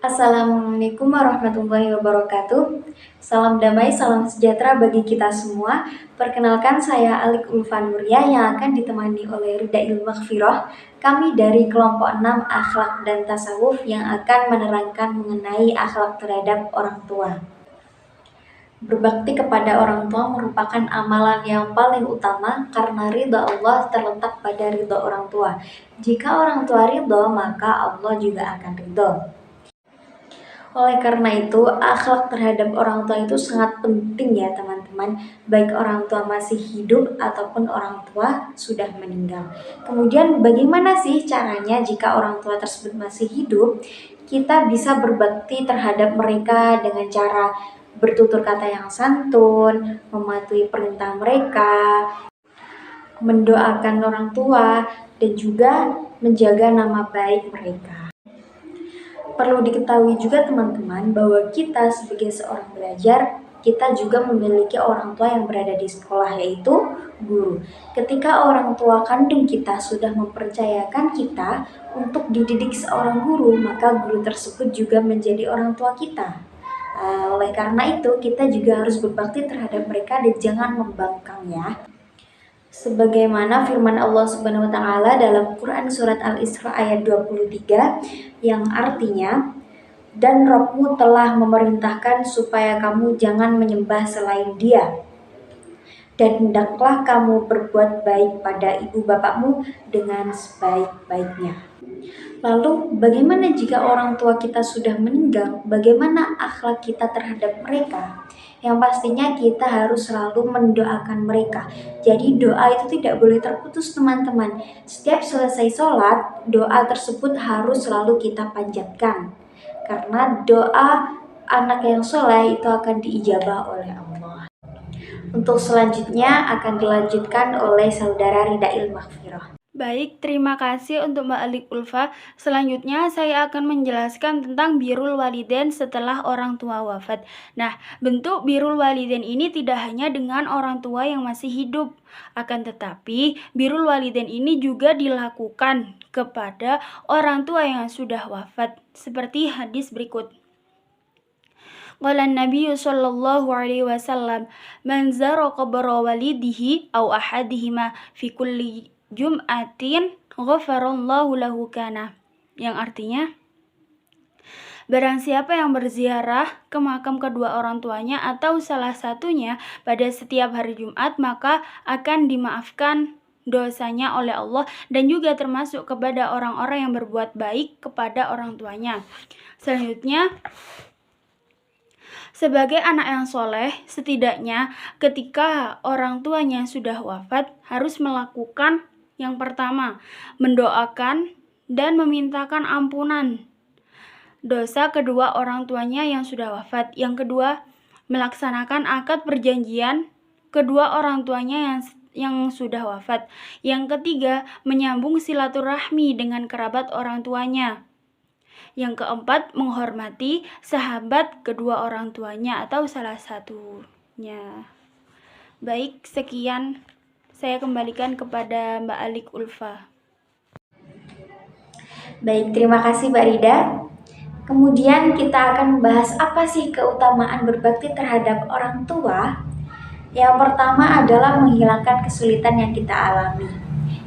Assalamualaikum warahmatullahi wabarakatuh. Salam damai, salam sejahtera bagi kita semua. Perkenalkan, saya Alik Ulfanuria yang akan ditemani oleh Ridail Maghfirah. Kami dari kelompok 6 Akhlak dan Tasawuf yang akan menerangkan mengenai akhlak terhadap orang tua. Berbakti kepada orang tua merupakan amalan yang paling utama karena ridha Allah terletak pada ridha orang tua. Jika orang tua ridha, maka Allah juga akan ridha. Oleh karena itu, akhlak terhadap orang tua itu sangat penting ya teman-teman, baik orang tua masih hidup ataupun orang tua sudah meninggal. Kemudian bagaimana sih caranya jika orang tua tersebut masih hidup? Kita bisa berbakti terhadap mereka dengan cara bertutur kata yang santun, mematuhi perintah mereka, mendoakan orang tua, dan juga menjaga nama baik mereka. Perlu diketahui juga teman-teman bahwa kita sebagai seorang belajar, kita juga memiliki orang tua yang berada di sekolah, yaitu guru. Ketika orang tua kandung kita sudah mempercayakan kita untuk dididik seorang guru, maka guru tersebut juga menjadi orang tua kita. Oleh karena itu, kita juga harus berbakti terhadap mereka dan jangan membangkang ya. Sebagaimana firman Allah Subhanahu wa taala dalam Quran surat Al-Isra ayat 23 yang artinya, dan Rabbmu telah memerintahkan supaya kamu jangan menyembah selain Dia, dan hendaklah kamu berbuat baik pada ibu bapakmu dengan sebaik-baiknya. Lalu bagaimana jika orang tua kita sudah meninggal? Bagaimana akhlak kita terhadap mereka? Yang pastinya kita harus selalu mendoakan mereka. Jadi doa itu tidak boleh terputus teman-teman. Setiap selesai sholat, doa tersebut harus selalu kita panjatkan. Karena doa anak yang soleh itu akan diijabah oleh Allah. Untuk selanjutnya akan dilanjutkan oleh saudara Ridail Maghfirah. Baik, terima kasih untuk Mbak Alik Ulfa. Selanjutnya saya akan menjelaskan tentang birrul walidain setelah orang tua wafat. Nah, bentuk birrul walidain ini tidak hanya dengan orang tua yang masih hidup. Akan tetapi, birrul walidain ini juga dilakukan kepada orang tua yang sudah wafat. Seperti hadis berikut. Qala Nabi sallallahu alaihi wasallam, "Man zara qabra walidihi aw ahadihima fi kulli Jum'atin ghafarallahu lahu kana," yang artinya, barang siapa yang berziarah ke makam kedua orang tuanya atau salah satunya pada setiap hari Jumat, maka akan dimaafkan dosanya oleh Allah dan juga termasuk kepada orang-orang yang berbuat baik kepada orang tuanya. Selanjutnya, sebagai anak yang soleh, setidaknya ketika orang tuanya sudah wafat harus melakukan yang pertama, mendoakan dan memintakan ampunan dosa kedua orang tuanya yang sudah wafat. Yang kedua, melaksanakan akad perjanjian kedua orang tuanya yang sudah wafat. Yang ketiga, menyambung silaturahmi dengan kerabat orang tuanya. Yang keempat, menghormati sahabat kedua orang tuanya atau salah satunya. Baik, sekian. Saya kembalikan kepada Mbak Alik Ulfa. Baik, terima kasih Mbak Rida. Kemudian kita akan membahas apa sih keutamaan berbakti terhadap orang tua. Yang pertama adalah menghilangkan kesulitan yang kita alami.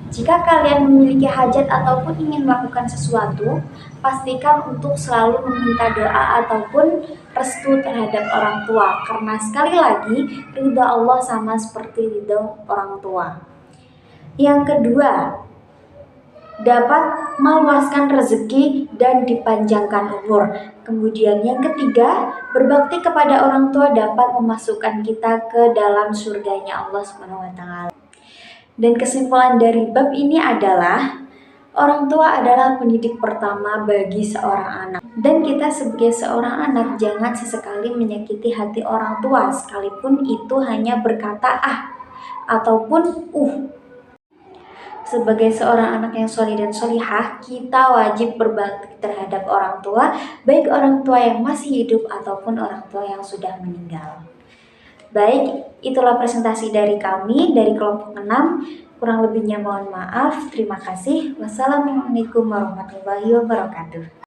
Jika kalian memiliki hajat ataupun ingin melakukan sesuatu, pastikan untuk selalu meminta doa ataupun restu terhadap orang tua. Karena sekali lagi, ridha Allah sama seperti ridha orang tua. Yang kedua, dapat meluaskan rezeki dan dipanjangkan umur. Kemudian yang ketiga, berbakti kepada orang tua dapat memasukkan kita ke dalam surganya Allah Subhanahu wa taala. Dan kesimpulan dari bab ini adalah orang tua adalah pendidik pertama bagi seorang anak. Dan kita sebagai seorang anak jangan sesekali menyakiti hati orang tua sekalipun itu hanya berkata ataupun Sebagai seorang anak yang soleh dan solihah, kita wajib berbakti terhadap orang tua, baik orang tua yang masih hidup ataupun orang tua yang sudah meninggal. Baik, itulah presentasi dari kami dari kelompok 6. Kurang lebihnya mohon maaf. Terima kasih. Wassalamualaikum warahmatullahi wabarakatuh.